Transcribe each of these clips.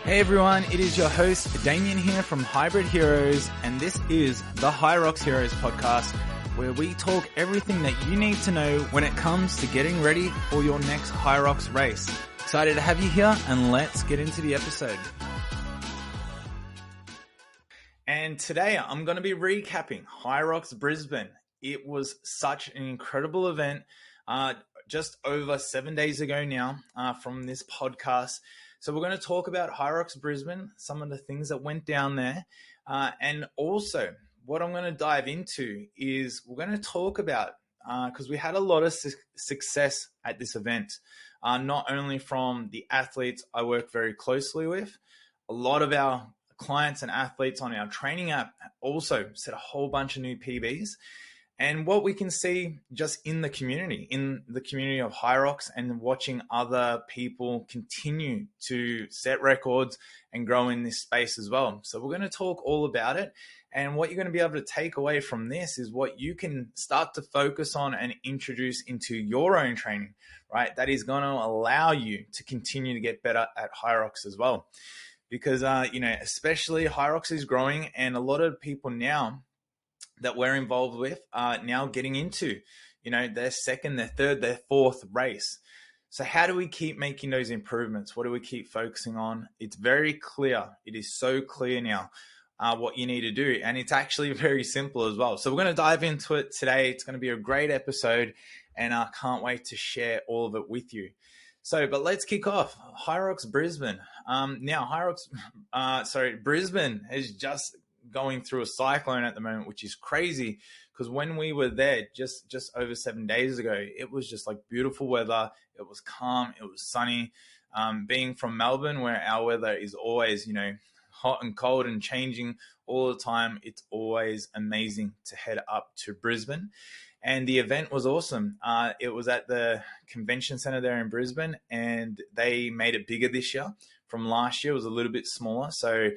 Hey everyone, it is your host Damien here from Hybrid Heroes, and this is the HYROX Heroes podcast, where we talk everything that you need to know when it comes to getting ready for your next HYROX race. Excited to have you here, and let's get into the episode. And today I'm going to be recapping HYROX Brisbane. It was such an incredible event just over 7 days ago now from this podcast. So we're going to talk about HYROX Brisbane, some of the things that went down there. And also what I'm going to dive into is we're going to talk about, because we had a lot of success at this event, not only from the athletes I work very closely with, a lot of our clients and athletes on our training app also set a whole bunch of new PBs. And what we can see just in the community of HYROX, and watching other people continue to set records and grow in this space as well. So we're going to talk all about it. And what you're going to be able to take away from this is what you can start to focus on and introduce into your own training, right? That is going to allow you to continue to get better at HYROX as well. Because, especially HYROX is growing, and a lot of people now that we're involved with are now getting into, their second, their third, their fourth race. So how do we keep making those improvements? What do we keep focusing on? It's very clear. It is so clear now what you need to do. And it's actually very simple as well. So we're going to dive into it today. It's going to be a great episode, and I can't wait to share all of it with you. But let's kick off. HYROX Brisbane. Brisbane is just going through a cyclone at the moment, which is crazy, because when we were there just over 7 days ago, it was just like beautiful weather. It was calm, it was sunny. Being from Melbourne, where our weather is always hot and cold and changing all the time, it's always amazing to head up to Brisbane. And the event was awesome. It was at the convention center there in Brisbane, and they made it bigger this year. From last year, it was a little bit smaller. So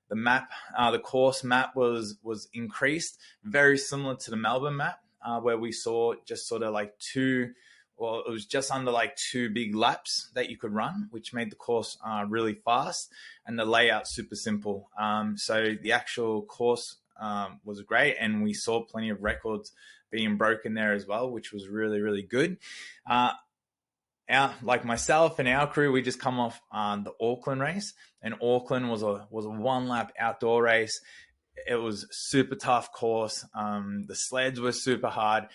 the course map was increased, very similar to the Melbourne map, where we saw just sort of like it was just under like 2 big laps that you could run, which made the course really fast, and the layout super simple. So the actual course was great, and we saw plenty of records being broken there as well, which was really, really good. Like myself and our crew, we just come off the Auckland race, and Auckland was a 1 lap outdoor race. It was super tough course. The sleds were super hard,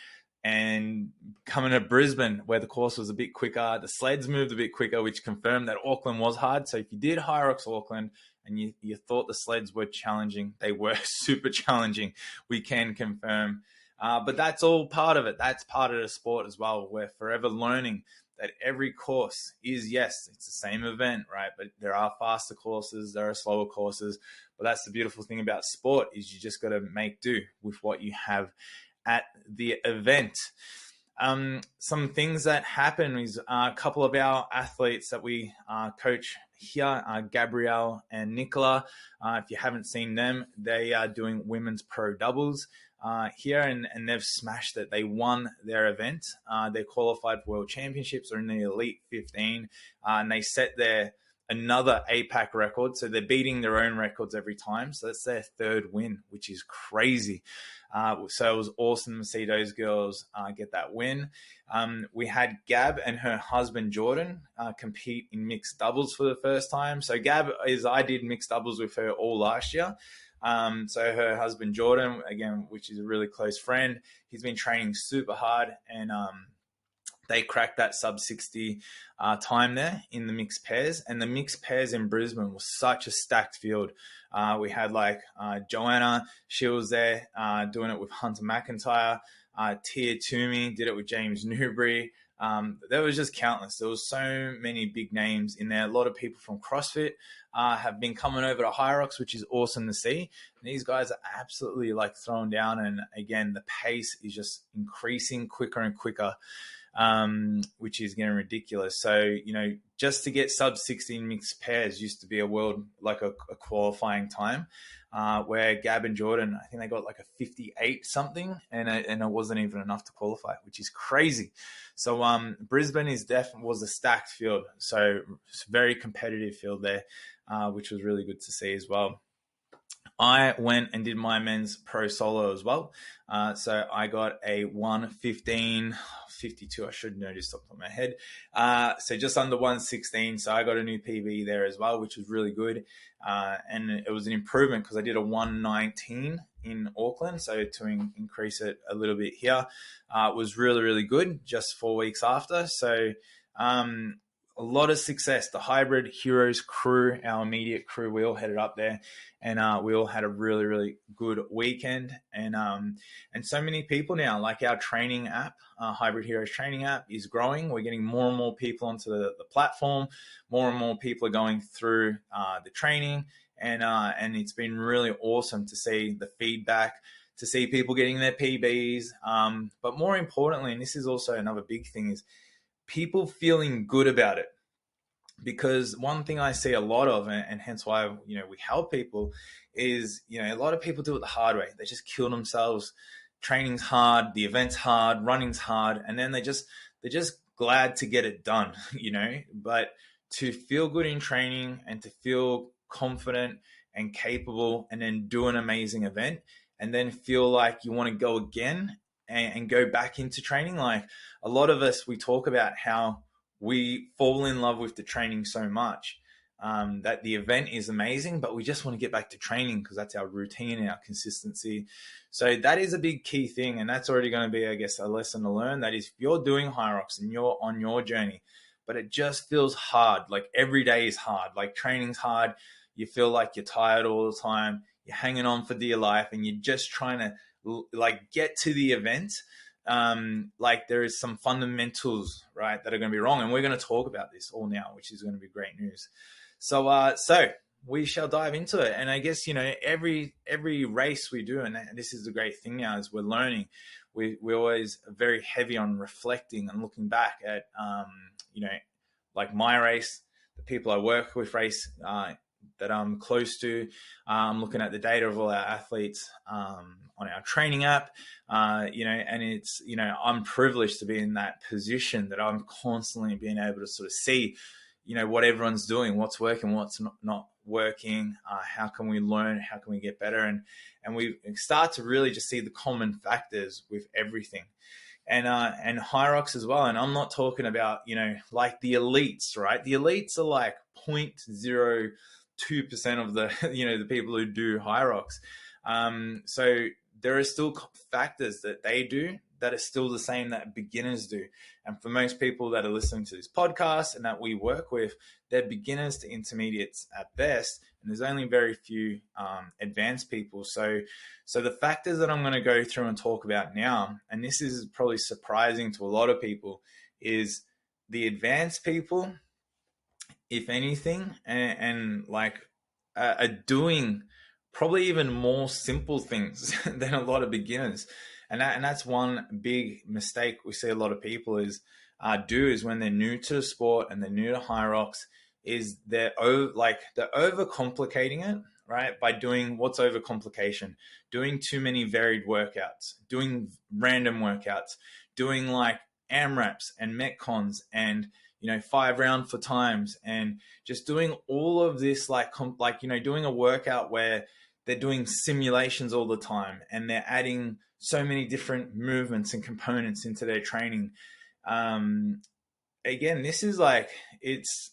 and coming to Brisbane, where the course was a bit quicker, the sleds moved a bit quicker, which confirmed that Auckland was hard. So if you did HYROX Auckland and you thought the sleds were challenging, they were super challenging. We can confirm. But that's all part of it. That's part of the sport as well. We're forever learning that every course is, yes, it's the same event, right? But there are faster courses, there are slower courses. But that's the beautiful thing about sport, is you just got to make do with what you have at the event. Some things that happen is a couple of our athletes that we coach here, Gabrielle and Nicola. If you haven't seen them, they are doing women's pro doubles here, and they've smashed it. They won their event. They qualified for World Championships, or in the Elite 15, and they set another APAC record. So they're beating their own records every time. So that's their third win, which is crazy. So it was awesome to see those girls get that win. We had Gab and her husband Jordan compete in mixed doubles for the first time. So I did mixed doubles with her all last year. So her husband Jordan, again, which is a really close friend, he's been training super hard, and they cracked that sub 60 time there in the mixed pairs. And the mixed pairs in Brisbane was such a stacked field. We had Joanna, she was there doing it with Hunter McIntyre. Tia Toomey did it with James Newbury. There was just countless. There was so many big names in there. A lot of people from CrossFit have been coming over to HYROX, which is awesome to see. And these guys are absolutely throwing down. And again, the pace is just increasing quicker and quicker, which is getting ridiculous. So, just to get sub 16 mixed pairs used to be a world, a qualifying time. where Gab and Jordan, I think they got like a 58 something, and it wasn't even enough to qualify, which is crazy. So Brisbane was a stacked field, so it's a very competitive field there, which was really good to see as well. I went and did my men's pro solo as well. So I got a 1:15:52. I should know this off the top of my head. So just under 1:16. So I got a new PB there as well, which was really good. And it was an improvement because I did a 1:19 in Auckland. So to increase it a little bit here, was really, really good just 4 weeks after. So, a lot of success. The hybrid heroes crew, our immediate crew, we all headed up there, and we all had a really, really good weekend. And so many people now, like our training app, Hybrid Heroes training app, is growing. We're getting more and more people onto the platform. More and more people are going through the training, and it's been really awesome to see the feedback, to see people getting their PBs. But more importantly, and this is also another big thing, is people feeling good about it. Because one thing I see a lot of, and hence why we help people, is a lot of people do it the hard way. They just kill themselves. Training's hard, the event's hard, running's hard, and then they're just glad to get it done. But to feel good in training and to feel confident and capable, and then do an amazing event, and then feel like you want to go again and go back into training. Like a lot of us, we talk about how we fall in love with the training so much that the event is amazing, but we just want to get back to training because that's our routine and our consistency. So that is a big key thing, and that's already going to be, I guess, a lesson to learn. That is, if you're doing HYROX and you're on your journey, but it just feels hard, like every day is hard, like training's hard, you feel like you're tired all the time, you're hanging on for dear life, and you're just trying to like get to the event, like there is some fundamentals, right, that are going to be wrong. And we're going to talk about this all now, which is going to be great news. So we shall dive into it. And I guess, every race we do, and this is the great thing now, is we're learning. We're always very heavy on reflecting and looking back at, like my race, the people I work with race, that I'm close to. I'm looking at the data of all our athletes on our training app, and it's, I'm privileged to be in that position that I'm constantly being able to sort of see, what everyone's doing, what's working, what's not working, how can we learn, how can we get better, and we start to really just see the common factors with everything. And HYROX as well. And I'm not talking about, like the elites, right? The elites are like 0.02% of the, the people who do HYROX. So there are still factors that they do that are still the same that beginners do. And for most people that are listening to this podcast and that we work with, they're beginners to intermediates at best. And there's only very few advanced people. So the factors that I'm going to go through and talk about now, and this is probably surprising to a lot of people, is the advanced people, if anything, and are doing probably even more simple things than a lot of beginners. And that's one big mistake we see a lot of people do when they're new to the sport and they're new to HYROX, is they're overcomplicating it, right? By doing what's overcomplication, doing too many varied workouts, doing random workouts, doing like AMRAPs and Metcons and 5 round for times, and just doing all of this doing a workout where they're doing simulations all the time and they're adding so many different movements and components into their training. Again, this is it's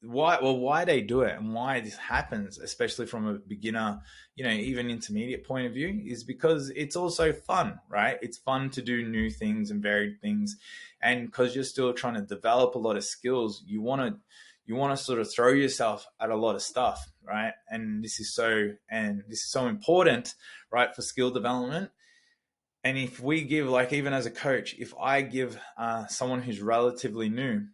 why they do it and why this happens, especially from a beginner, even intermediate point of view, is because it's also fun, right? It's fun to do new things and varied things. And because you're still trying to develop a lot of skills, you want to sort of throw yourself at a lot of stuff, right? And this is so important, right, for skill development. And if we give, even as a coach, if I give someone who's relatively new,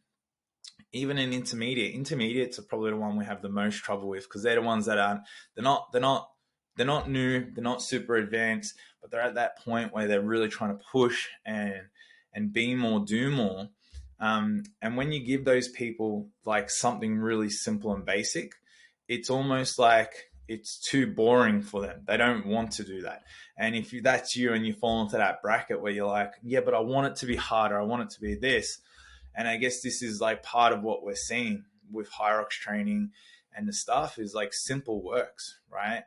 even an intermediates are probably the one we have the most trouble with, because they're the ones that they're not new, they're not super advanced, but they're at that point where they're really trying to push and be more, do more. And when you give those people something really simple and basic, it's almost like it's too boring for them. They don't want to do that. And if that's you and you fall into that bracket where you're like, yeah, but I want it to be harder, I want it to be this. And I guess this is like part of what we're seeing with HYROX training and the stuff is like simple works, right?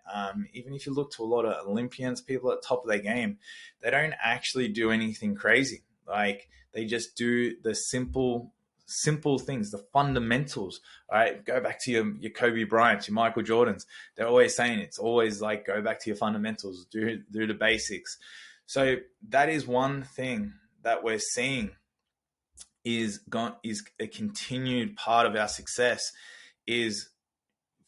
Even if you look to a lot of Olympians, people at the top of their game, they don't actually do anything crazy. Like they just do the simple things, the fundamentals, right? Go back to your Kobe Bryants, your Michael Jordans. They're always saying it's always like, go back to your fundamentals, do the basics. So that is one thing that we're seeing is a continued part of our success is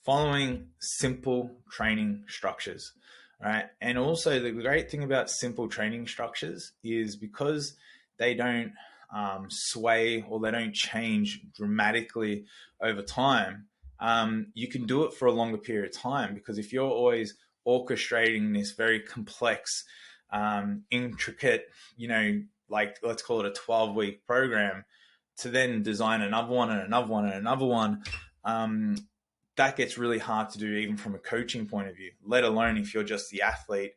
following simple training structures, right? And also the great thing about simple training structures is because they don't sway or they don't change dramatically over time, you can do it for a longer period of time, because if you're always orchestrating this very complex, intricate, like let's call it a 12-week program, to then design another one and another one and another one, that gets really hard to do even from a coaching point of view, let alone if you're just the athlete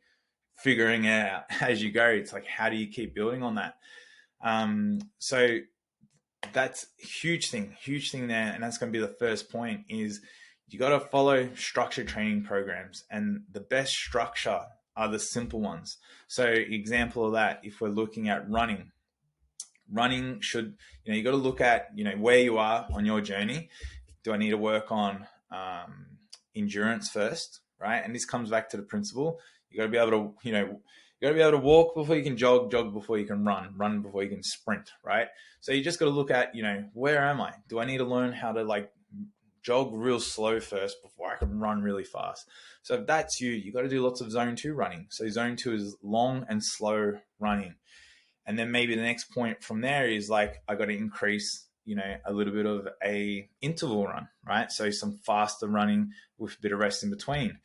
figuring it out as you go. It's like, how do you keep building on that? So that's a huge thing there. And that's going to be the first point is you got to follow structured training programs, and the best structure are the simple ones. So example of that, if we're looking at running should, you got to look at, where you are on your journey. Do I need to work on endurance first, right? And this comes back to the principle. You got to be able to, you got to be able to walk before you can jog before you can run before you can sprint, right? So you just got to look at, where am I? Do I need to learn how to like jog real slow first before I can run really fast? So if that's you got to do lots of zone 2 running. So zone 2 is long and slow running. And then maybe the next point from there is like, I got to increase, a little bit of a interval run, right? So some faster running with a bit of rest in between.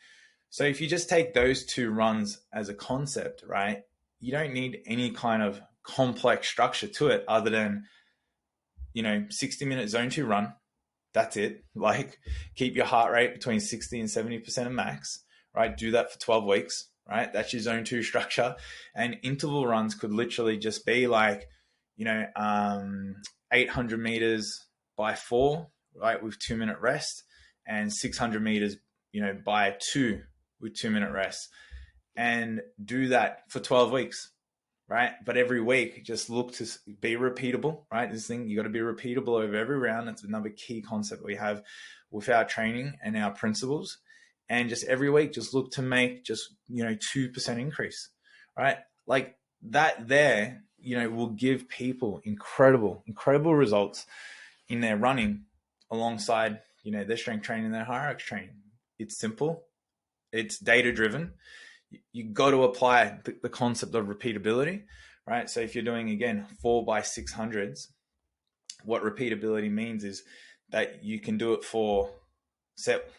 So if you just take those 2 runs as a concept, right, you don't need any kind of complex structure to it other than, 60-minute zone 2 run. That's it. Like, keep your heart rate between 60 and 70% of max, right? Do that for 12 weeks, right? That's your zone 2 structure. And interval runs could literally just be like, 800 meters by 4, right, with 2-minute rest, and 600 meters, by 2 with 2-minute rest, and do that for 12 weeks, right? But every week, just look to be repeatable, right? This thing, you got to be repeatable over every round. That's another key concept we have with our training and our principles. And just every week, just look to make just, 2% increase, right? Like that there, will give people incredible results in their running alongside, their strength training, their HYROX training. It's simple. It's data driven. You got to apply the concept of repeatability, right? So if you're doing, again, 4x600s, what repeatability means is that you can do it for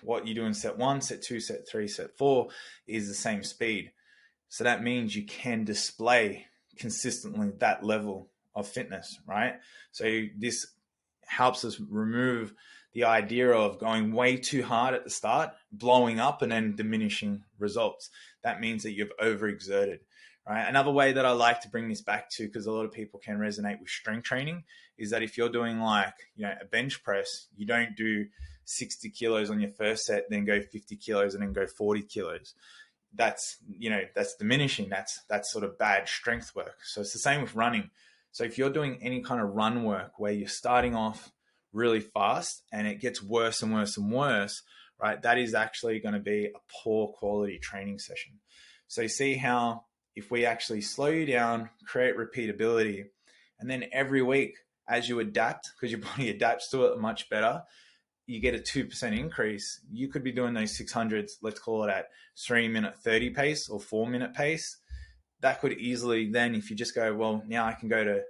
what you do in set 1, set 2, set 3, set 4 is the same speed. So that means you can display consistently that level of fitness, right? So this helps us remove the idea of going way too hard at the start, blowing up, and then diminishing results. That means that you've overexerted, right? Another way that I like to bring this back to, because a lot of people can resonate with strength training, is that if you're doing like, a bench press, you don't do 60 kilos on your first set, then go 50 kilos and then go 40 kilos. That's diminishing. That's sort of bad strength work. So it's the same with running. So if you're doing any kind of run work where you're starting off really fast and it gets worse and worse and worse, right, that is actually going to be a poor quality training session. So you see how if we actually slow you down, create repeatability, and then every week as you adapt, because your body adapts to it much better, you get a 2% increase. You could be doing those 600s, let's call it at 3-minute 30 pace or 4-minute pace. That could easily then, if you just go, well, now I can go to,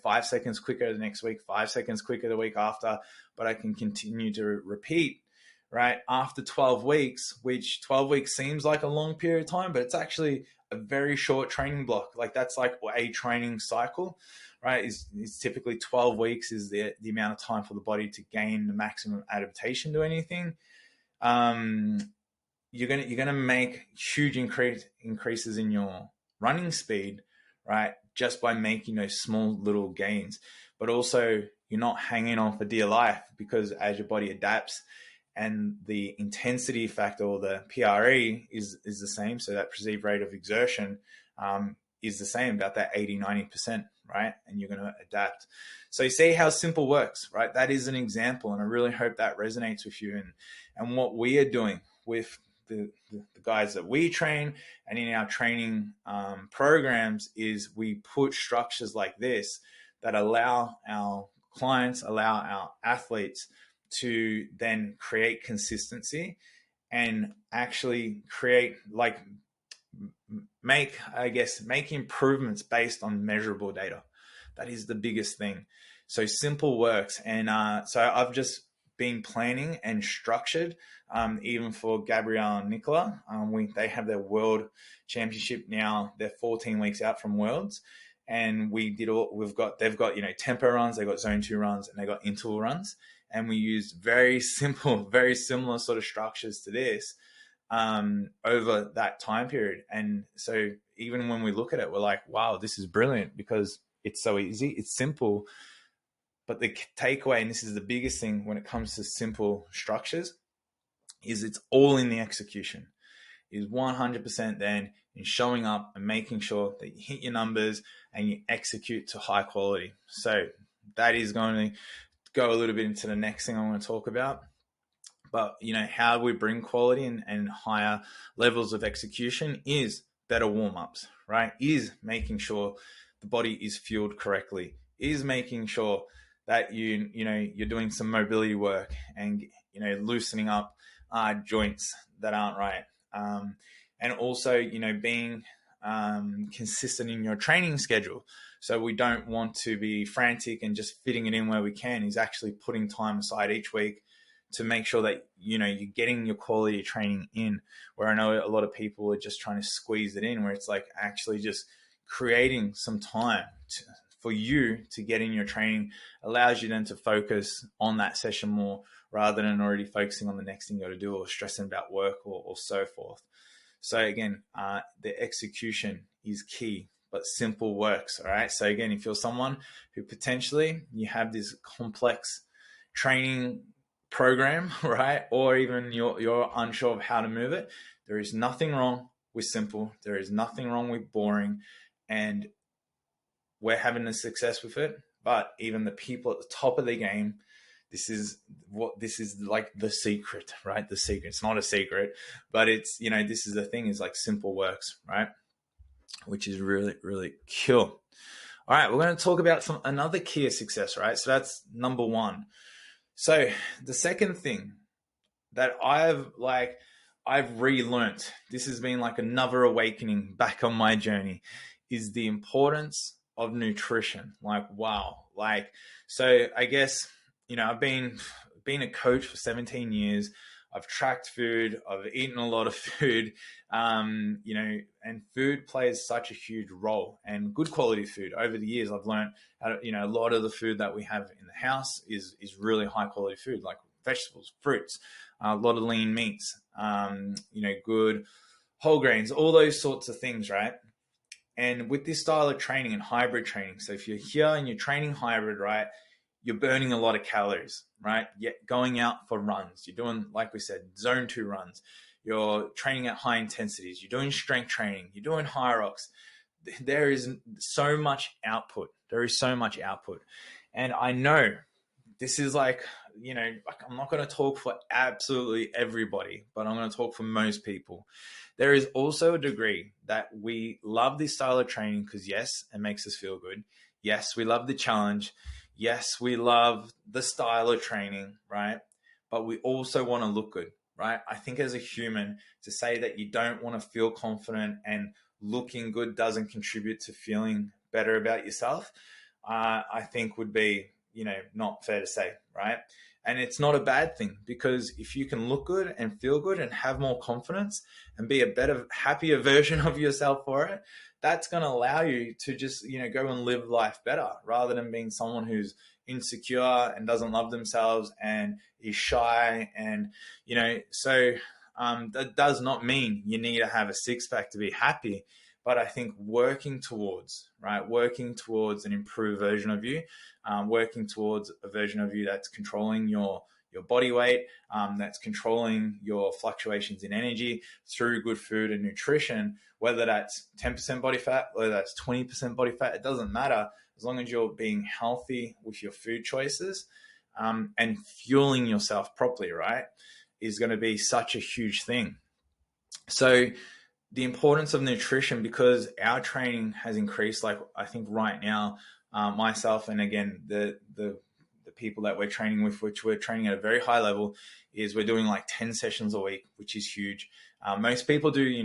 5 seconds quicker the next week, 5 seconds quicker the week after, but I can continue to repeat, right? After 12 weeks, which 12 weeks seems like a long period of time, but it's actually a very short training block. Like that's like a training cycle, right? Is typically 12 weeks is the amount of time for the body to gain the maximum adaptation to anything. you're gonna make huge increases in your running speed, right? Just by making those small little gains. But also you're not hanging on for dear life, because as your body adapts and the intensity factor, or the PRE, is the same. So that perceived rate of exertion is the same, about that 80-90%, right? And you're going to adapt. So you see how simple works, right? That is an example, and I really hope that resonates with you. And what we are doing with the guys that we train and in our training programs is we put structures like this that allow our clients, allow our athletes to then create consistency and actually create, like, make improvements based on measurable data. That is the biggest thing. So simple works. And so I've just been planning and structured, even for Gabrielle and Nicola. They have their world championship now. They're 14 weeks out from worlds. And they've got, tempo runs, they've got zone 2 runs, and they've got interval runs. And we used very simple, very similar sort of structures to this over that time period. And so even when we look at it, we're like, wow, this is brilliant, because it's so easy, it's simple. But the takeaway, and this is the biggest thing when it comes to simple structures, is it's all in the execution. Is 100% then in showing up and making sure that you hit your numbers and you execute to high quality. So that is going to go a little bit into the next thing I want to talk about. But, how we bring quality and higher levels of execution is better warm-ups, right? Is making sure the body is fueled correctly, is making sure that you're doing some mobility work and, loosening up joints that aren't right. And also, being consistent in your training schedule. So we don't want to be frantic and just fitting it in where we can. Is actually putting time aside each week to make sure that, you're getting your quality training in, where I know a lot of people are just trying to squeeze it in, where it's like actually just creating some time for you to get in your training allows you then to focus on that session more, rather than already focusing on the next thing you got to do, or stressing about work, or so forth. So again, the execution is key, but simple works. All right. So again, if you're someone who potentially you have this complex training program, right, or even you're unsure of how to move it, there is nothing wrong with simple. There is nothing wrong with boring, and we're having the success with it. But even the people at the top of the game, this is like the secret, right? The secret. It's not a secret, but it's, this is the thing, is like simple works, right? Which is really, really cool. All right, we're going to talk about another key of success, right? So that's number one. So the second thing that I've relearnt, this has been like another awakening back on my journey, is the importance of nutrition. Like, wow. So I guess, I've been a coach for 17 years. I've tracked food. I've eaten a lot of food, and food plays such a huge role, and good quality food. Over the years, I've learned how to, a lot of the food that we have in the house is really high quality food, like vegetables, fruits, a lot of lean meats, good whole grains, all those sorts of things, right? And with this style of training and hybrid training, so if you're here and you're training hybrid, right, you're burning a lot of calories, right? Yet going out for runs, you're doing, like we said, zone 2 runs, you're training at high intensities, you're doing strength training, you're doing HYROX. There is so much output. There is so much output. And I know this is like, I'm not going to talk for absolutely everybody, but I'm going to talk for most people. There is also a degree that we love this style of training because, yes, it makes us feel good. Yes, we love the challenge. Yes, we love the style of training, right? But we also want to look good, right? I think as a human, to say that you don't want to feel confident and looking good doesn't contribute to feeling better about yourself, I think would be, not fair to say, right? And it's not a bad thing, because if you can look good and feel good and have more confidence and be a better, happier version of yourself for it, that's going to allow you to just, go and live life better, rather than being someone who's insecure and doesn't love themselves and is shy. And, so That does not mean you need to have a six pack to be happy. But I think working towards an improved version of you, working towards a version of you that's controlling your body weight, that's controlling your fluctuations in energy through good food and nutrition, whether that's 10% body fat, whether that's 20% body fat, it doesn't matter, as long as you're being healthy with your food choices, and fueling yourself properly, right, is going to be such a huge thing. So the importance of nutrition, because our training has increased, like I think right now, myself and again the people that we're training with, which we're training at a very high level, is we're doing like 10 sessions a week, which is huge. Most people do,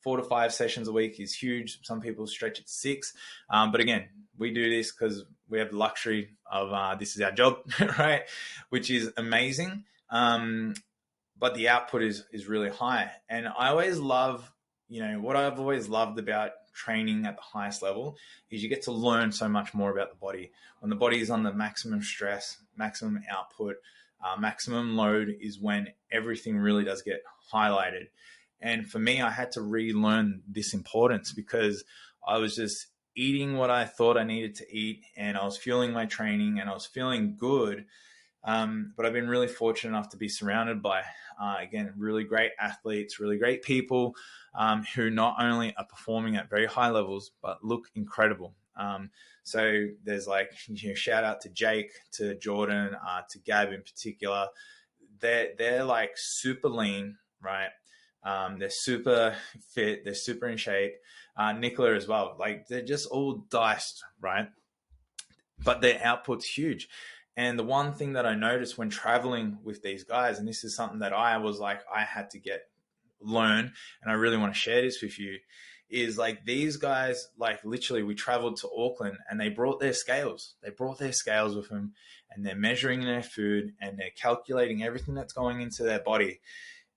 4 to 5 sessions a week is huge. Some people stretch it to 6. But again, we do this because we have the luxury of this is our job, right? Which is amazing. But the output is really high. And I always love, what I've always loved about training at the highest level is you get to learn so much more about the body. When the body is on the maximum stress, maximum output, maximum load is when everything really does get highlighted. And for me, I had to relearn this importance because I was just eating what I thought I needed to eat, and I was fueling my training and I was feeling good. But I've been really fortunate enough to be surrounded by, again, really great athletes, really great people who not only are performing at very high levels, but look incredible. So there's shout out to Jake, to Jordan, to Gab in particular. They're like super lean, right? They're super fit. They're super in shape. Nicola as well. Like they're just all diced, right? But their output's huge. And the one thing that I noticed when traveling with these guys, and this is something that I was like, I had to learn, and I really want to share this with you, is like these guys, like literally we traveled to Auckland and they brought their scales. They brought their scales with them, and they're measuring their food and they're calculating everything that's going into their body.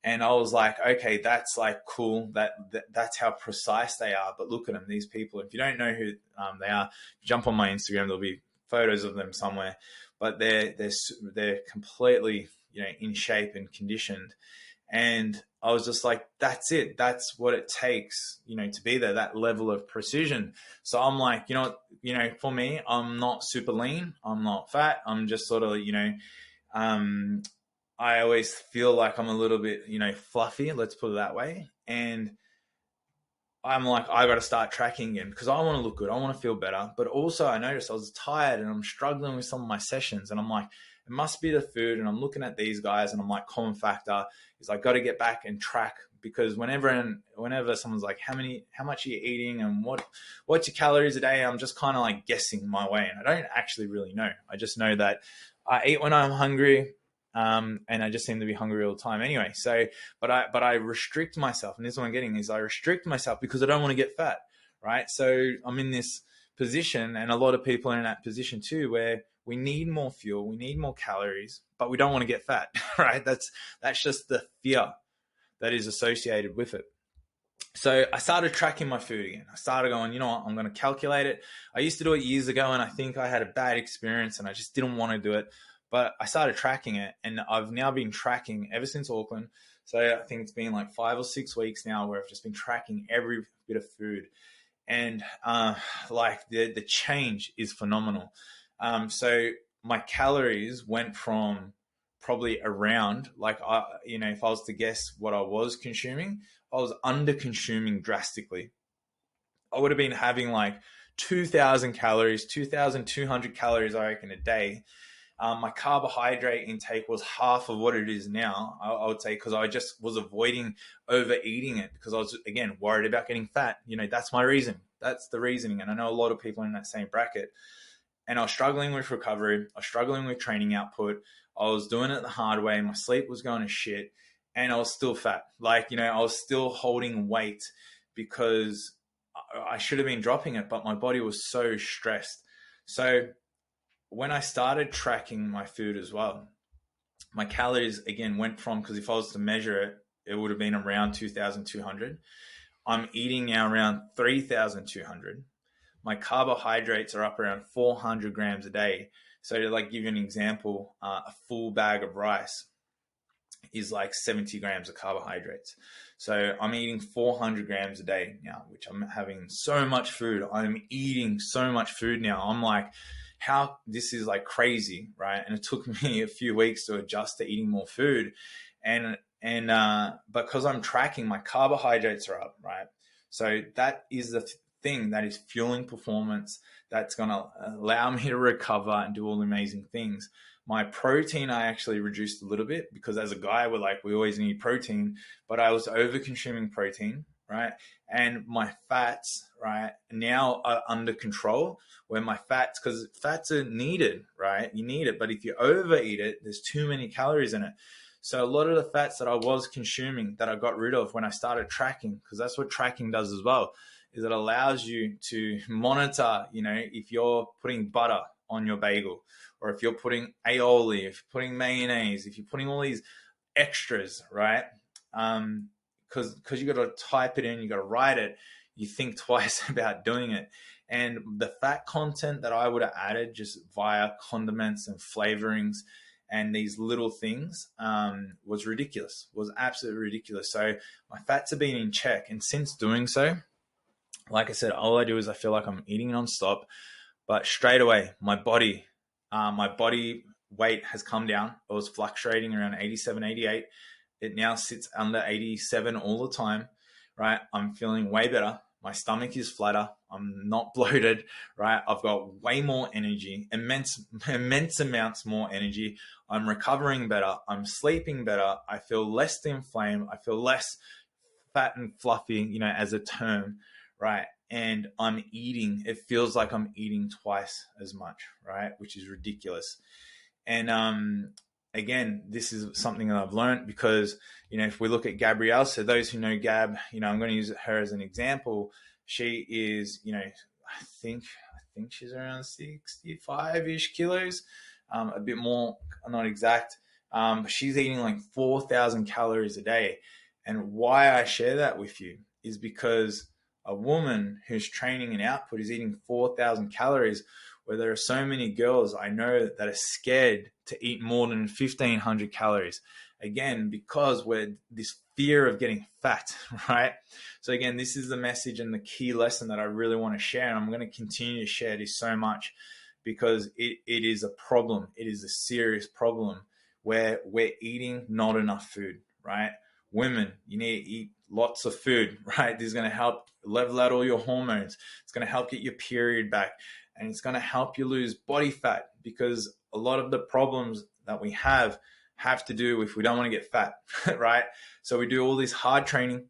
And I was like, okay, that's like cool. That's how precise they are. But look at them, these people. If you don't know who they are, jump on my Instagram. There'll be photos of them somewhere. But they're completely in shape and conditioned. And I was just like, that's it. That's what it takes, to be there, that level of precision. So I'm like, for me, I'm not super lean. I'm not fat. I'm just sort of, I always feel like I'm a little bit, fluffy, let's put it that way. And I'm like, I got to start tracking again because I want to look good. I want to feel better. But also I noticed I was tired and I'm struggling with some of my sessions. And I'm like, it must be the food. And I'm looking at these guys and I'm like, common factor is I got to get back and track, because whenever someone's like, how much are you eating and what's your calories a day? I'm just kind of like guessing my way. And I don't actually really know. I just know that I eat when I'm hungry. And I just seem to be hungry all the time anyway. So, but I restrict myself, and this is what I'm getting is I restrict myself because I don't want to get fat, right? So I'm in this position, and a lot of people are in that position too, where we need more fuel, we need more calories, but we don't want to get fat, right? That's just the fear that is associated with it. So I started tracking my food again. I started going, you know what, I'm going to calculate it. I used to do it years ago, and I think I had a bad experience, and I just didn't want to do it. But I started tracking it, and I've now been tracking ever since Auckland. So I think it's been like 5 or 6 weeks now where I've just been tracking every bit of food. And like the change is phenomenal. So my calories went from probably around, like, if I was to guess what I was consuming, I was under consuming drastically. I would have been having like 2,000 calories, 2,200 calories, I reckon, a day. My carbohydrate intake was half of what it is now, I would say, because I just was avoiding overeating it because I was, again, worried about getting fat. That's my reason. That's the reasoning. And I know a lot of people in that same bracket. And I was struggling with recovery. I was struggling with training output. I was doing it the hard way. My sleep was going to shit. And I was still fat. Like, I was still holding weight because I should have been dropping it, but my body was so stressed. So when I started tracking my food as well, my calories again went from, because if I was to measure it, it would have been around 2,200. I'm eating now around 3,200. My carbohydrates are up around 400 grams a day. So to like give you an example, a full bag of rice is like 70 grams of carbohydrates. So I'm eating 400 grams a day now, which I'm having so much food. I'm eating so much food now. I'm like, how this is like crazy, right? And it took me a few weeks to adjust to eating more food. And because I'm tracking, my carbohydrates are up, right? So that is the thing that is fueling performance. That's going to allow me to recover and do all the amazing things. My protein, I actually reduced a little bit because as a guy, we always need protein, but I was over consuming protein, right? And my fats, right, now are under control, where my fats, because fats are needed, right? You need it, but if you overeat it, there's too many calories in it. So a lot of the fats that I was consuming that I got rid of when I started tracking, because that's what tracking does as well, is it allows you to monitor, if you're putting butter on your bagel, or if you're putting aioli, if you're putting mayonnaise, if you're putting all these extras, right? Because you got to type it in, you got to write it, you think twice about doing it. And the fat content that I would have added just via condiments and flavorings and these little things was ridiculous, was absolutely ridiculous. So my fats have been in check. And since doing so, like I said, all I do is I feel like I'm eating nonstop, but straight away, my body weight has come down. It was fluctuating around 87, 88. It now sits under 87 all the time, right? I'm feeling way better. My stomach is flatter. I'm not bloated, right? I've got way more energy, immense amounts more energy. I'm recovering better. I'm sleeping better. I feel less inflamed. I feel less fat and fluffy, as a term, right? And I'm eating, it feels like I'm eating twice as much, right? Which is ridiculous. And again, this is something that I've learned because, if we look at Gabrielle, so those who know Gab, I'm going to use her as an example. She is, I think she's around 65-ish kilos, a bit more, not exact. But she's eating like 4,000 calories a day. And why I share that with you is because a woman who's training and output is eating 4,000 calories, where there are so many girls I know that are scared to eat more than 1,500 calories. Again, because we're this fear of getting fat, right? So again, this is the message and the key lesson that I really want to share. And I'm going to continue to share this so much because it is a problem. It is a serious problem where we're eating not enough food, right? Women, you need to eat lots of food, right? This is going to help level out all your hormones. It's going to help get your period back. And it's going to help you lose body fat, because a lot of the problems that we have to do with we don't want to get fat, right? So we do all this hard training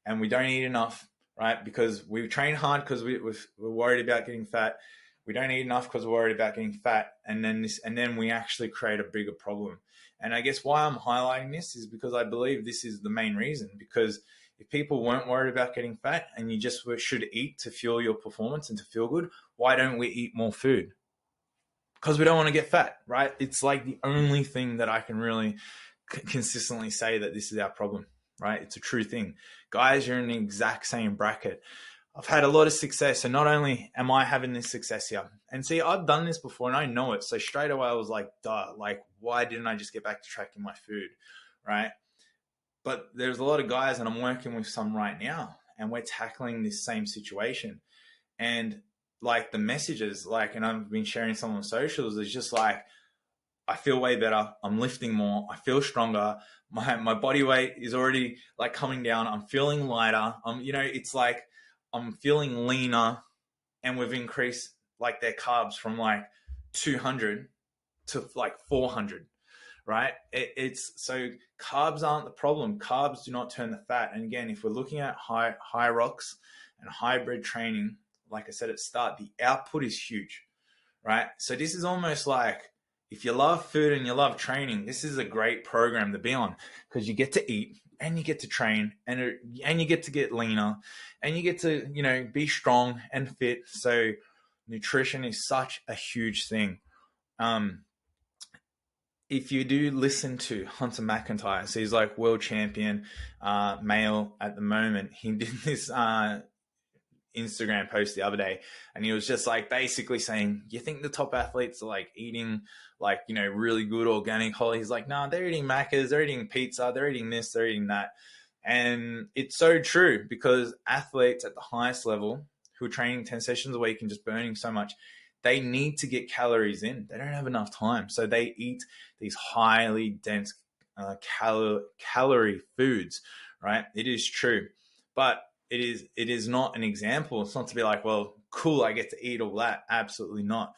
and we don't eat enough, right? Because we train hard because we're worried about getting fat. We don't eat enough because we're worried about getting fat. And then we actually create a bigger problem. And I guess why I'm highlighting this is because I believe this is the main reason. Because if people weren't worried about getting fat and you just should eat to fuel your performance and to feel good, why don't we eat more food? Because we don't want to get fat, right? It's like the only thing that I can really consistently say that this is our problem, right? It's a true thing. Guys, you're in the exact same bracket. I've had a lot of success. And not only am I having this success here, and see, I've done this before and I know it. So straight away I was like, duh, like, why didn't I just get back to tracking my food, right? But there's a lot of guys, and I'm working with some right now, and we're tackling this same situation. And like the messages, like, and I've been sharing some on socials, is just like, I feel way better. I'm lifting more. I feel stronger. My body weight is already like coming down. I'm feeling lighter. It's like I'm feeling leaner, and we've increased like their carbs from like 200 to like 400. Right? It's so carbs aren't the problem. Carbs do not turn the fat. And again, if we're looking at HYROX and hybrid training, like I said at the start, the output is huge, right? So this is almost like if you love food and you love training, this is a great program to be on because you get to eat and you get to train and you get to get leaner and you get to, be strong and fit. So nutrition is such a huge thing. If you do listen to Hunter McIntyre, so he's like world champion male at the moment. He did this Instagram post the other day, and he was just like basically saying, you think the top athletes are like eating like, you know, really good organic whole? He's like, no, they're eating Maccas, they're eating pizza, they're eating this, they're eating that. And it's so true, because athletes at the highest level who are training 10 sessions a week and just burning so much, they need to get calories in. They don't have enough time. So they eat these highly dense calorie foods, right? It is true. But it is not an example. It's not to be like, well, cool, I get to eat all that. Absolutely not.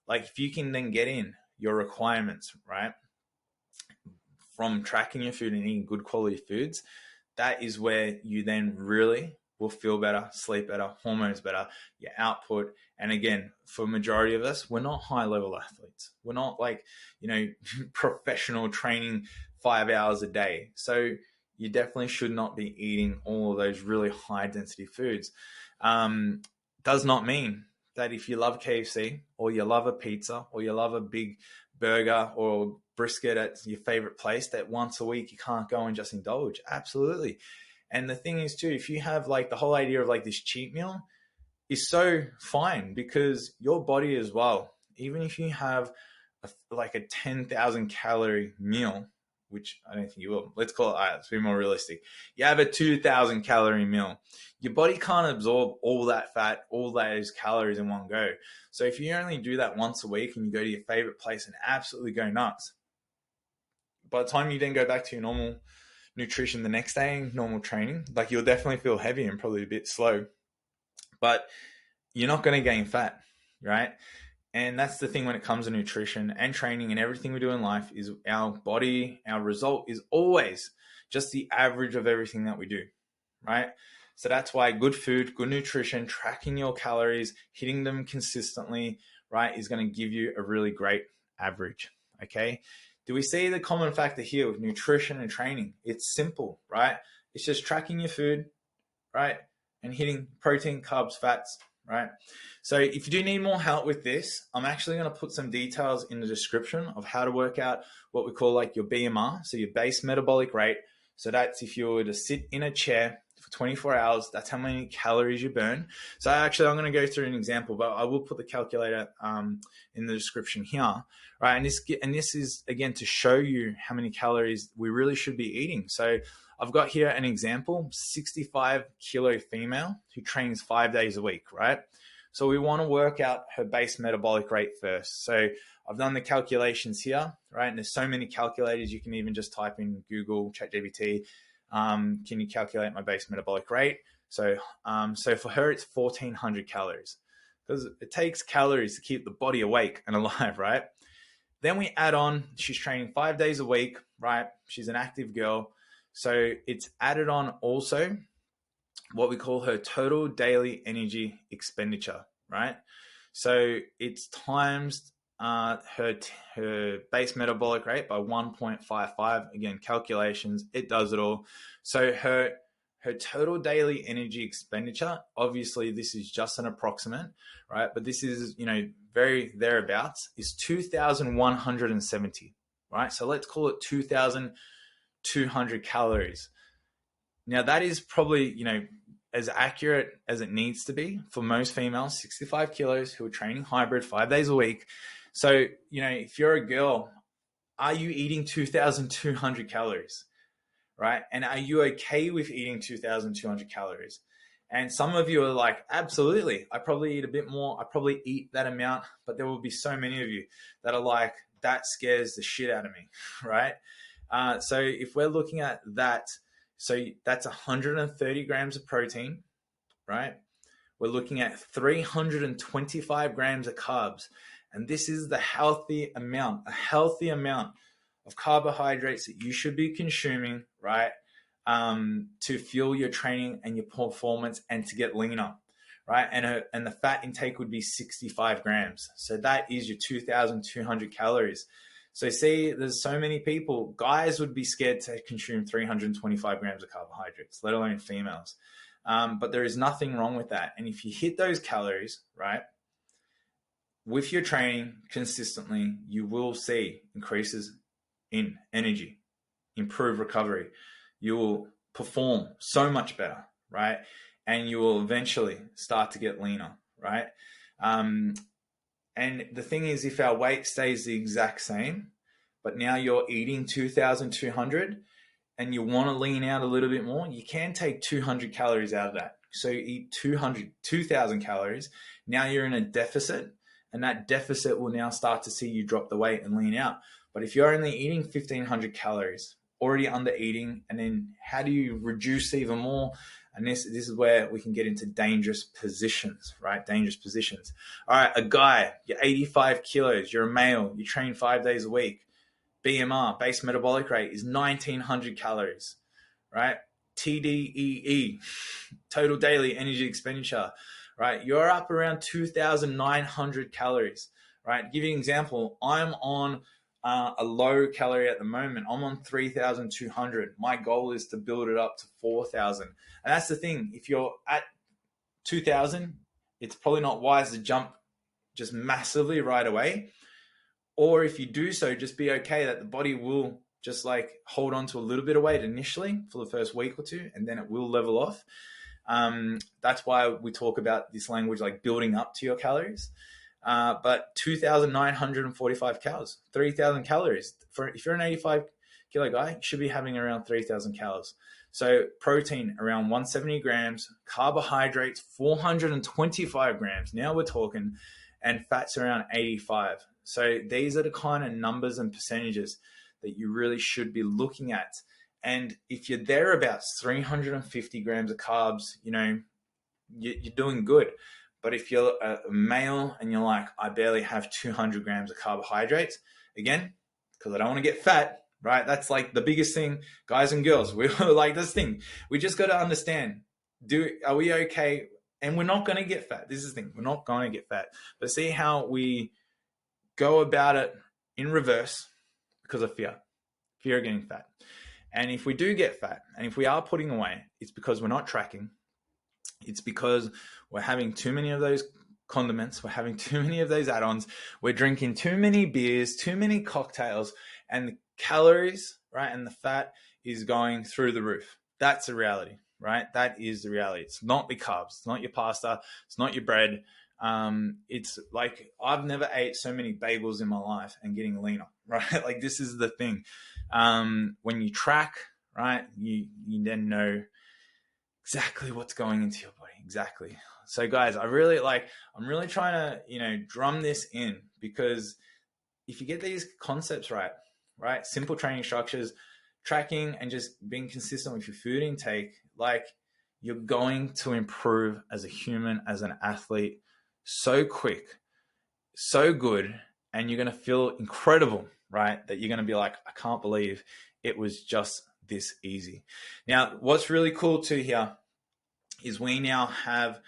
Like, if you can then get in your requirements, right, from tracking your food and eating good quality foods, that is where you then really will feel better, sleep better, hormones better, your output. And again, for a majority of us, we're not high level athletes. We're not like, you know, professional training 5 hours a day. So you definitely should not be eating all of those really high density foods. Does not mean that if you love KFC or you love a pizza or you love a big burger or brisket at your favorite place, that once a week you can't go and just indulge. Absolutely. And the thing is too, if you have like the whole idea of like this cheat meal is so fine, because your body as well, even if you have like a 10,000 calorie meal, which I don't think you will. Let's call it, let's be more realistic. You have a 2,000 calorie meal. Your body can't absorb all that fat, all those calories in one go. So if you only do that once a week and you go to your favorite place and absolutely go nuts, by the time you then go back to your normal nutrition the next day, normal training, like you'll definitely feel heavy and probably a bit slow, but you're not going to gain fat, right? And that's the thing when it comes to nutrition and training and everything we do in life, is our body, our result is always just the average of everything that we do, right? So that's why good food, good nutrition, tracking your calories, hitting them consistently, right, is going to give you a really great average, okay? Do we see the common factor here with nutrition and training? It's simple, right? It's just tracking your food, right, and hitting protein, carbs, fats, right? So if you do need more help with this, I'm actually going to put some details in the description of how to work out what we call like your BMR, so your base metabolic rate. So that's if you were to sit in a chair for 24 hours, that's how many calories you burn. So actually, I'm going to go through an example, but I will put the calculator in the description here, right? And this is, again, to show you how many calories we really should be eating. So I've got here an example, 65 kilo female who trains 5 days a week, right? So we want to work out her base metabolic rate first. So I've done the calculations here, right? And there's so many calculators. You can even just type in Google, ChatGPT, can you calculate my base metabolic rate? So for her, it's 1,400 calories, because it takes calories to keep the body awake and alive, right? Then we add on, she's training 5 days a week, right? She's an active girl. So it's added on also what we call her total daily energy expenditure, right? So it's times her base metabolic rate by 1.55. Again, calculations, it does it all. So her total daily energy expenditure, obviously this is just an approximate, right? But this is, you know, very thereabouts, is 2,170, right? So let's call it 2,200 calories. Now that is probably, you know, as accurate as it needs to be for most females, 65 kilos who are training hybrid 5 days a week. So, you know, if you're a girl, are you eating 2,200 calories, right? And are you okay with eating 2,200 calories? And some of you are like, absolutely, I probably eat a bit more. I probably eat that amount, but there will be so many of you that are like, that scares the shit out of me, right? So if we're looking at that, so that's 130 grams of protein, right? We're looking at 325 grams of carbs. And this is the healthy amount, a healthy amount of carbohydrates that you should be consuming, right? To fuel your training and your performance and to get leaner, right? And the fat intake would be 65 grams. So that is your 2,200 calories. So see, there's so many people, guys would be scared to consume 325 grams of carbohydrates, let alone females. But there is nothing wrong with that. And if you hit those calories, right, with your training consistently, you will see increases in energy, improved recovery. You will perform so much better, right? and you will eventually start to get leaner, right? And the thing is, if our weight stays the exact same, but now you're eating 2,200 and you want to lean out a little bit more, you can take 200 calories out of that. So you eat 2,000 calories. Now you're in a deficit, and that deficit will now start to see you drop the weight and lean out. But if you're only eating 1,500 calories, already under eating, and then how do you reduce even more? And this is where we can get into dangerous positions, right? Dangerous positions. All right, a guy, you're 85 kilos, you're a male, you train 5 days a week. BMR, base metabolic rate, is 1,900 calories, right? TDEE, total daily energy expenditure, right? You're up around 2,900 calories, right? Give you an example. I'm on a low calorie at the moment. I'm on 3,200. My goal is to build it up to 4,000. And that's the thing. If you're at 2,000, it's probably not wise to jump just massively right away. Or if you do so, just be okay that the body will just like hold on to a little bit of weight initially for the first week or two, and then it will level off. That's why we talk about this language like building up to your calories. But 2,945 calories, 3,000 calories. If you're an 85 kilo guy, you should be having around 3,000 calories. So protein around 170 grams, carbohydrates 425 grams. Now we're talking, and fats around 85. So these are the kind of numbers and percentages that you really should be looking at. And if you're thereabouts 350 grams of carbs, you know, you're doing good. But if you're a male and you're like, I barely have 200 grams of carbohydrates, again, because I don't want to get fat, right? That's like the biggest thing, guys and girls. We're like this thing. We just got to understand, are we okay? And we're not going to get fat. This is the thing. We're not going to get fat. But see how we go about it in reverse because of fear of getting fat. And if we do get fat, and if we are putting away, it's because we're not tracking. It's because we're having too many of those condiments. We're having too many of those add-ons. We're drinking too many beers, too many cocktails, and the calories, right, and the fat is going through the roof. That's the reality, right? That is the reality. It's not the carbs. It's not your pasta. It's not your bread. It's like I've never ate so many bagels in my life and getting leaner, right? Like this is the thing. When you track, right, you then know exactly what's going into your body. Exactly. So guys, I'm really trying to, you know, drum this in, because if you get these concepts right, simple training structures, tracking, and just being consistent with your food intake, like you're going to improve as a human, as an athlete, so quick, so good, and you're going to feel incredible, right? That you're going to be like, I can't believe it was just this easy. Now, what's really cool too here is we now have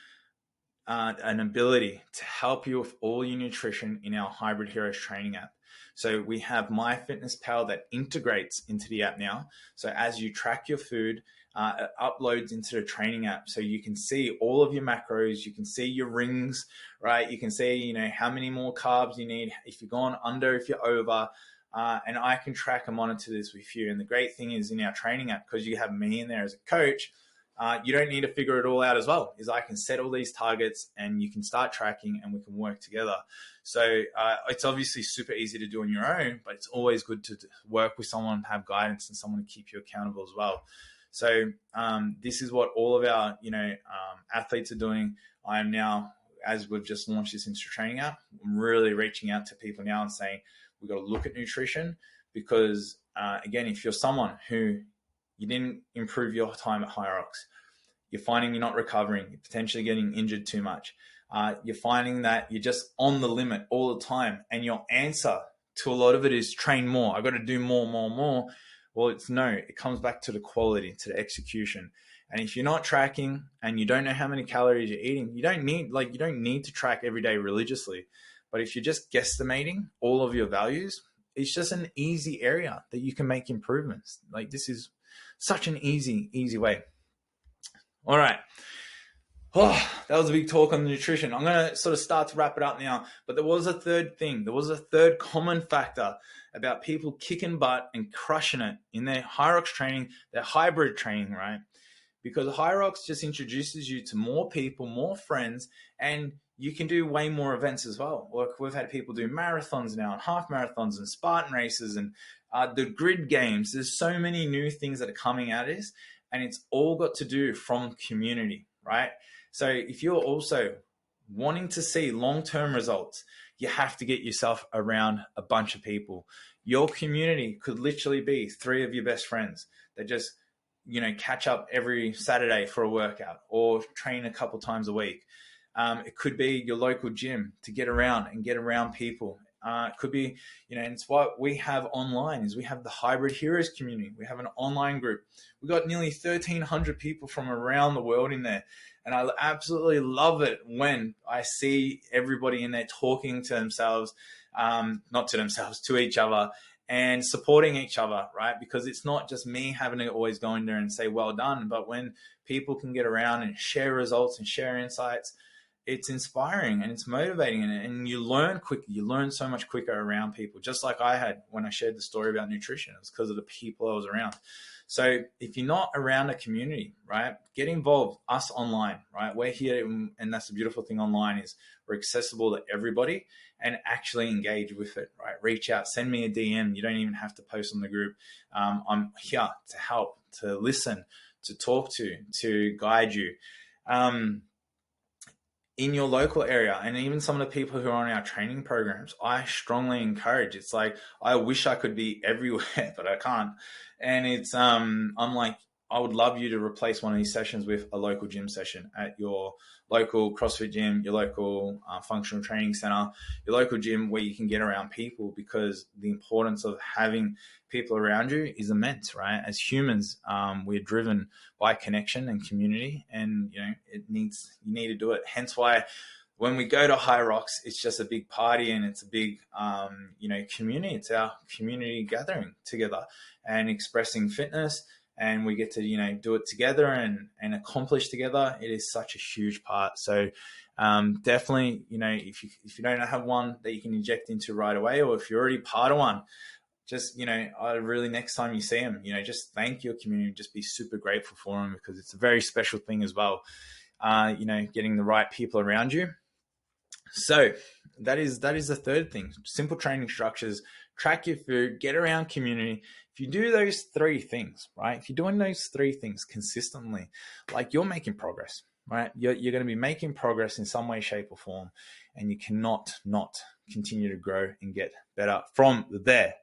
an ability to help you with all your nutrition in our Hybrid Heroes training app. So we have MyFitnessPal that integrates into the app now. So as you track your food, it uploads into the training app, so you can see all of your macros, you can see your rings, right? You can see, you know, how many more carbs you need, if you're going under, if you're over, and I can track and monitor this with you. And the great thing is in our training app, because you have me in there as a coach, you don't need to figure it all out as well. Is I can set all these targets and you can start tracking and we can work together. So it's obviously super easy to do on your own, but it's always good to work with someone, have guidance, and someone to keep you accountable as well. So this is what all of our, you know, athletes are doing. I am now, as we've just launched this Insta training app, I'm really reaching out to people now and saying, we've got to look at nutrition, because again, if you're someone who you didn't improve your time at HYROX, you're finding you're not recovering, you're potentially getting injured too much, you're finding that you're just on the limit all the time, and your answer to a lot of it is train more. I've got to do more. Well, it's no, it comes back to the quality, to the execution. And if you're not tracking and you don't know how many calories you're eating, you don't need to track every day religiously. But if you're just guesstimating all of your values, it's just an easy area that you can make improvements. Like this is such an easy way. All right. Oh, that was a big talk on the nutrition. I'm going to sort of start to wrap it up now. But there was a third thing. There was a third common factor about people kicking butt and crushing it in their HYROX training, their hybrid training, right? because HYROX just introduces you to more people, more friends, and you can do way more events as well. Like we've had people do marathons now and half marathons and Spartan races and the grid games. There's so many new things that are coming out of this, and it's all got to do from community, right? So if you're also wanting to see long-term results, you have to get yourself around a bunch of people. Your community could literally be 3 of your best friends that just, catch up every Saturday for a workout or train a couple times a week. It could be your local gym to get around people. It could be, and it's what we have online is we have the Hybrid Heroes community. We have an online group. We got nearly 1,300 people from around the world in there. And I absolutely love it when I see everybody in there talking to themselves, not to themselves, to each other, and supporting each other, right? Because it's not just me having to always go in there and say, well done, but when people can get around and share results and share insights, it's inspiring and it's motivating, and you learn quicker. You learn so much quicker around people, just like I had when I shared the story about nutrition. It was because of the people I was around. So if you're not around a community, right, get involved. Us online, right? We're here, and that's the beautiful thing online is we're accessible to everybody and actually engage with it, right? Reach out, send me a DM. You don't even have to post on the group. I'm here to help, to listen, to talk to guide you. In your local area, and even some of the people who are on our training programs, I strongly encourage. It's like, I wish I could be everywhere, but I can't. And it's, I'm like, I would love you to replace one of these sessions with a local gym session at your local CrossFit gym, your local functional training center, your local gym where you can get around people, because the importance of having people around you is immense, right? As humans, we're driven by connection and community, and you need to do it. Hence why when we go to HYROX, it's just a big party and it's a big, community. It's our community gathering together and expressing fitness. And we get to, do it together and accomplish together. It is such a huge part. So definitely, if you don't have one that you can inject into right away, or if you're already part of one, just, I really, next time you see them, just thank your community, just be super grateful for them, because it's a very special thing as well, getting the right people around you. So that is the third thing. Simple training structures, track your food, get around community. If you do those 3 things, right? If you're doing those 3 things consistently, like, you're making progress, right? You're going to be making progress in some way, shape, or form, and you cannot not continue to grow and get better from there.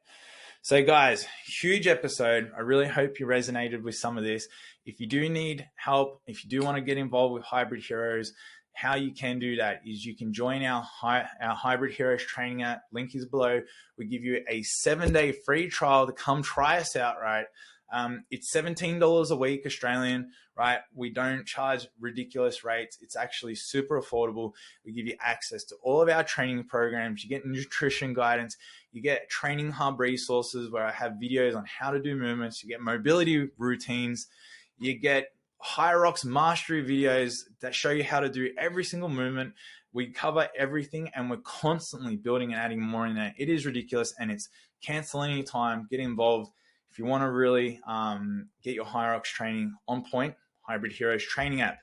So guys, huge episode. I really hope you resonated with some of this. If you do need help, if you do want to get involved with Hybrid Heroes, how you can do that is you can join our Hybrid Heroes training app. Link is below. We give you a 7-day free trial to come try us out, right? It's $17 a week Australian, right? We don't charge ridiculous rates. It's actually super affordable. We give you access to all of our training programs. You get nutrition guidance. You get training hub resources where I have videos on how to do movements. You get mobility routines. You get HYROX mastery videos that show you how to do every single movement. We cover everything, and we're constantly building and adding more in there. It is ridiculous, and it's cancel any time. Get involved. If you want to really get your HYROX training on point, Hybrid Heroes training app.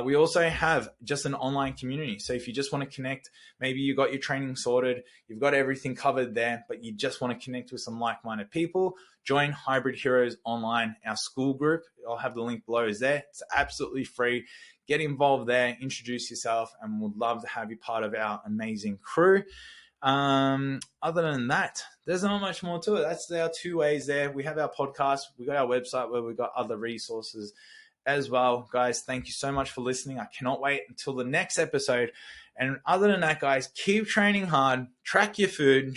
We also have just an online community. So if you just want to connect, maybe you got your training sorted, you've got everything covered there, but you just want to connect with some like-minded people, join Hybrid Heroes online, our school group. I'll have the link below is there. It's absolutely free. Get involved there, introduce yourself, and we'd love to have you part of our amazing crew. Other than that, there's not much more to it. That's our 2 ways there. We have our podcast. We got our website where we've got other resources as well. Guys, thank you so much for listening. I cannot wait until the next episode. And other than that, guys, keep training hard, track your food,